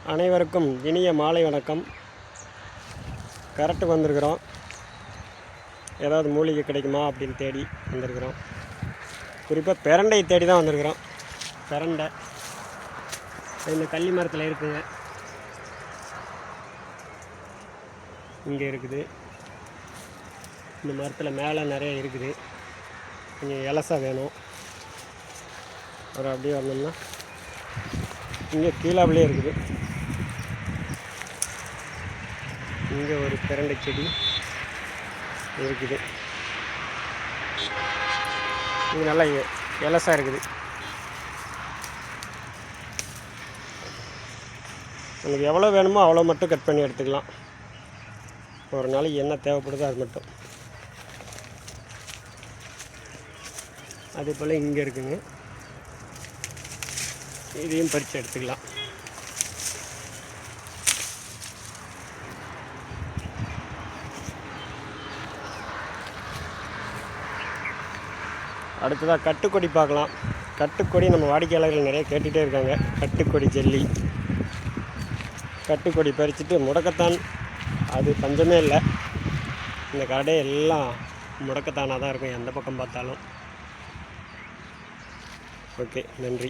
அனைவருக்கும் இனிய மாலை வணக்கம். கரெக்டுக்கு வந்திருக்கிறோம். ஏதாவது மூலிகை கிடைக்குமா அப்படின்னு தேடி வந்திருக்கிறோம். குறிப்பாக பிரண்டை தேடி தான் வந்திருக்கிறோம். பிரண்டை இந்த கள்ளி மரத்தில் இருக்குங்க. இங்கே இருக்குது. இந்த மரத்தில் மேலே நிறைய இருக்குது. கொஞ்சம் இலசா வேணும். ஒரு அப்படியே வந்தோம்னா இங்கே கீழாவிலே இருக்குது. இங்கே ஒரு பிரண்டை செடி இருக்குது. இது நல்லா இலசா இருக்குது. உங்களுக்கு எவ்வளோ வேணுமோ அவ்வளோ மட்டும் கட் பண்ணி எடுத்துக்கலாம். ஒரு நாளைக்கு என்ன தேவைப்படுதோ அது மட்டும். அதே போல் இங்கே இருக்குங்க. இதையும் பறித்து எடுத்துக்கலாம். அடுத்ததாக கட்டுக்கொடி பார்க்கலாம். கட்டுக்கொடி நம்ம வாடிக்கையாளர்கள் நிறைய கேட்டுகிட்டே இருக்காங்க. கட்டுக்கொடி ஜெல்லி, கட்டுக்கொடி பறிச்சுட்டு முடக்கத்தான், அது பஞ்சமே இல்லை. இந்த கடை எல்லாம் முடக்கத்தானாக தான் இருக்கும், எந்த பக்கம் பார்த்தாலும். ஓகே, நன்றி.